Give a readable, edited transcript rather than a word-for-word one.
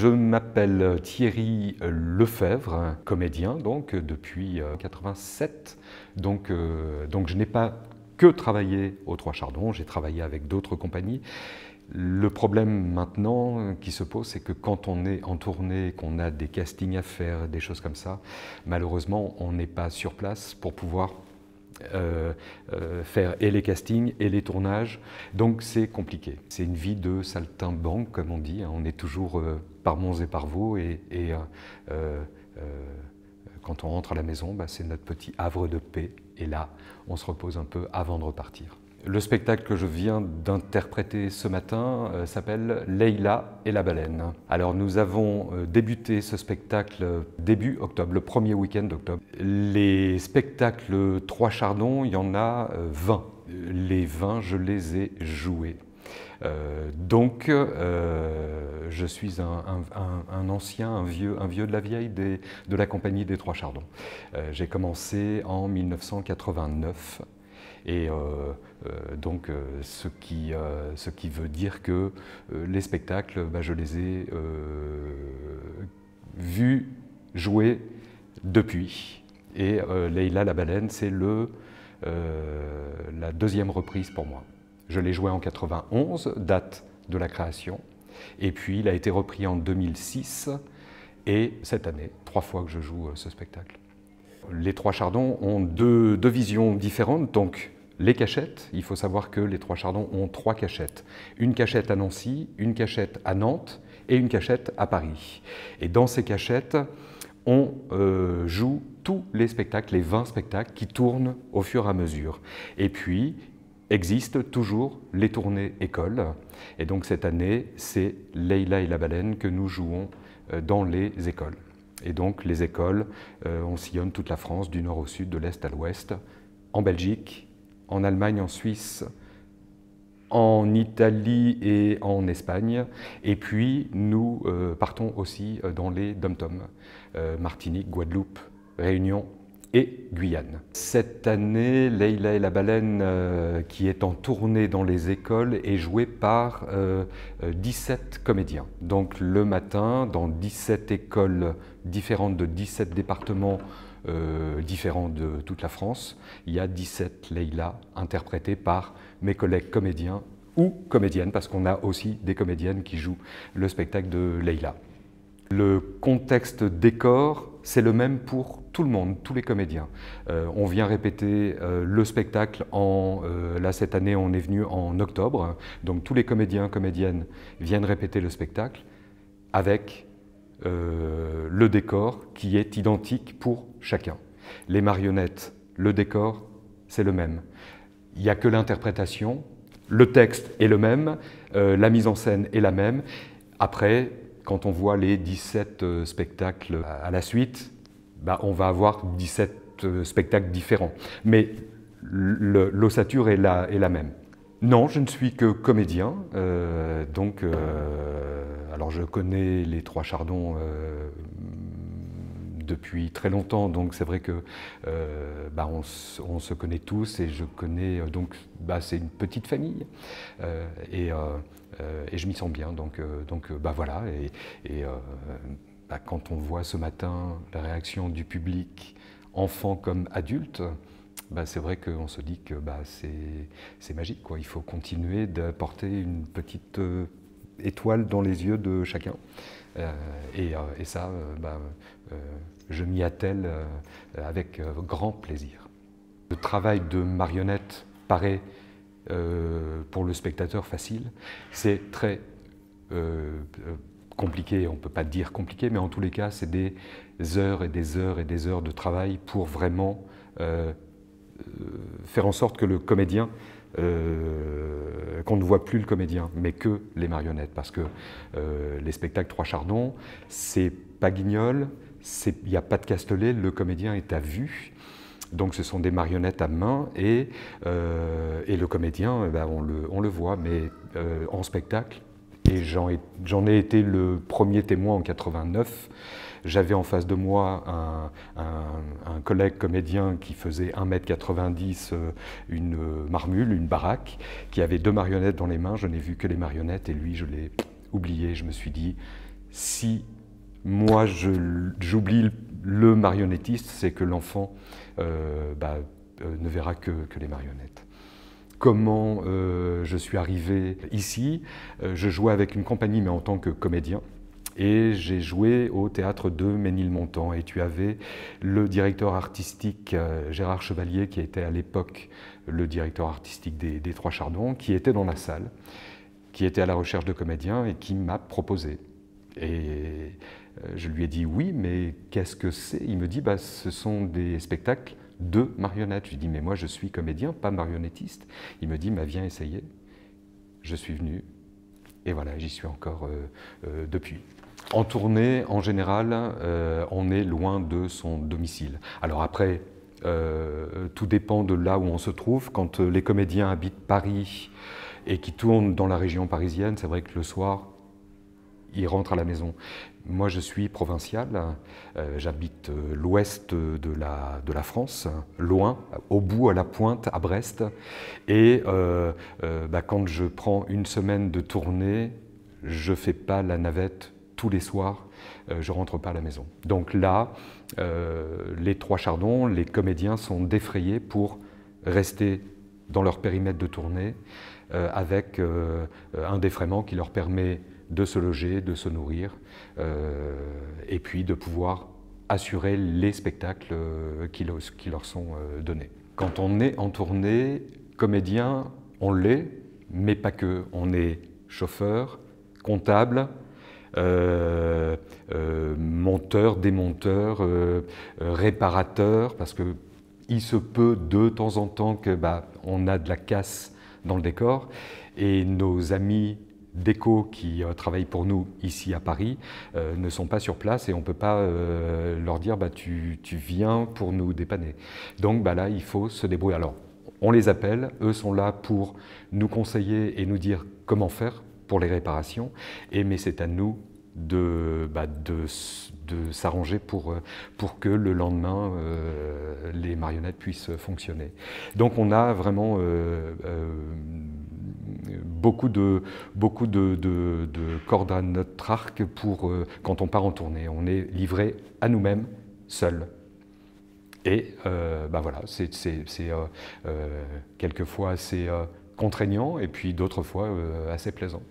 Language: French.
Je m'appelle Thierry Lefebvre, comédien donc depuis 87. Donc je n'ai pas que travaillé aux Trois Chardons, j'ai travaillé avec d'autres compagnies. Le problème maintenant qui se pose, c'est que quand on est en tournée, qu'on a des castings à faire, des choses comme ça, malheureusement on n'est pas sur place pour pouvoir faire et les castings et les tournages, donc c'est compliqué. C'est une vie de saltimbanque, comme on dit, hein. On est toujours par monts et par vaux et quand on rentre à la maison, c'est notre petit havre de paix et là, on se repose un peu avant de repartir. Le spectacle que je viens d'interpréter ce matin s'appelle Leïla et la baleine. Alors nous avons débuté ce spectacle début octobre, le premier week-end d'octobre. Les spectacles Trois Chardons, il y en a 20. Les 20, je les ai joués. Je suis un ancien, un vieux de la vieille de la compagnie des Trois Chardons. J'ai commencé en 1989. Et ce qui veut dire que les spectacles, je les ai vus, joués depuis. Et Leïla la baleine, c'est la deuxième reprise pour moi. Je l'ai joué en 91, date de la création, et puis il a été repris en 2006, et cette année, 3 fois que je joue ce spectacle. Les Trois Chardons ont deux visions différentes, donc les cachettes, il faut savoir que les Trois Chardons ont 3 cachettes. Une cachette à Nancy, une cachette à Nantes et une cachette à Paris. Et dans ces cachettes, on joue tous les spectacles, les 20 spectacles qui tournent au fur et à mesure. Et puis, existent toujours les tournées écoles. Et donc cette année, c'est Leïla et la baleine que nous jouons dans les écoles. Et donc les écoles, on sillonne toute la France, du nord au sud, de l'est à l'ouest, en Belgique, en Allemagne, en Suisse, en Italie et en Espagne. Et puis nous partons aussi dans les dom-toms, Martinique, Guadeloupe, Réunion et Guyane. Cette année, Leïla et la baleine, qui est en tournée dans les écoles, est jouée par 17 comédiens. Donc le matin, dans 17 écoles différentes de 17 départements différents de toute la France, il y a 17 Leïla interprétées par mes collègues comédiens ou comédiennes, parce qu'on a aussi des comédiennes qui jouent le spectacle de Leïla. Le contexte décor, c'est le même pour tout le monde, tous les comédiens. On vient répéter le spectacle, là cette année on est venu en octobre, donc tous les comédiens, comédiennes viennent répéter le spectacle avec le décor qui est identique pour chacun. Les marionnettes, le décor, c'est le même. Il n'y a que l'interprétation, le texte est le même, la mise en scène est la même. Après, quand on voit les 17 spectacles à la suite, on va avoir 17 spectacles différents. Mais l'ossature est la même. Non, je ne suis que comédien, alors je connais les Trois Chardons depuis très longtemps, donc c'est vrai que on se connaît tous et je connais, c'est une petite famille et je m'y sens bien, voilà. Quand on voit ce matin la réaction du public, enfant comme adulte, c'est vrai qu'on se dit que c'est magique, quoi. Il faut continuer d'apporter une petite étoile dans les yeux de chacun. Et ça, je m'y attelle avec grand plaisir. Le travail de marionnette paraît pour le spectateur facile. C'est très compliqué, on ne peut pas dire compliqué, mais en tous les cas, c'est des heures et des heures et des heures de travail pour vraiment faire en sorte que le comédien, qu'on ne voit plus le comédien, mais que les marionnettes. Parce que les spectacles Trois Chardons, c'est pas Guignol, il n'y a pas de Castelet, le comédien est à vue. Donc ce sont des marionnettes à main et le comédien, on le voit, mais en spectacle. Et j'en ai été le premier témoin en 89. J'avais en face de moi un collègue comédien qui faisait 1,90 m, une marmule, une baraque, qui avait 2 marionnettes dans les mains. Je n'ai vu que les marionnettes et lui, je l'ai oublié. Je me suis dit, Si moi j'oublie le marionnettiste, c'est que l'enfant ne verra que les marionnettes. Comment je suis arrivé ici? Je jouais avec une compagnie, mais en tant que comédien. Et j'ai joué au théâtre de Ménilmontant. Et tu avais le directeur artistique Gérard Chevalier, qui était à l'époque le directeur artistique des Trois Chardons, qui était dans la salle, qui était à la recherche de comédiens et qui m'a proposé. Et je lui ai dit oui, mais qu'est-ce que c'est? Il me dit ce sont des spectacles de marionnettes. Je lui dis mais moi je suis comédien, pas marionnettiste. Il me dit viens essayer. Je suis venu et voilà, j'y suis encore depuis. En tournée, en général, on est loin de son domicile. Alors après, tout dépend de là où on se trouve. Quand les comédiens habitent Paris et qui tournent dans la région parisienne, c'est vrai que le soir, ils rentrent à la maison. Moi, je suis provincial, j'habite l'ouest de la France, loin, au bout, à la pointe, à Brest. Et quand je prends une semaine de tournée, je ne fais pas la navette tous les soirs, je ne rentre pas à la maison. Donc là, les Trois Chardons, les comédiens sont défrayés pour rester dans leur périmètre de tournée avec un défraiement qui leur permet de se loger, de se nourrir et puis de pouvoir assurer les spectacles qui leur sont donnés. Quand on est en tournée, comédien, on l'est, mais pas que. On est chauffeur, comptable, monteur, démonteur, réparateur, parce que il se peut de temps en temps que on a de la casse dans le décor et nos amis déco qui travaillent pour nous ici à Paris ne sont pas sur place et on ne peut pas leur dire tu viens pour nous dépanner. Donc là, il faut se débrouiller. Alors, on les appelle, eux sont là pour nous conseiller et nous dire comment faire pour les réparations, mais c'est à nous de s'arranger pour que le lendemain, les marionnettes puissent fonctionner. Donc on a vraiment beaucoup de cordes à notre arc pour quand on part en tournée. On est livré à nous-mêmes, seuls. Et voilà, c'est quelquefois assez contraignant et puis d'autres fois assez plaisant.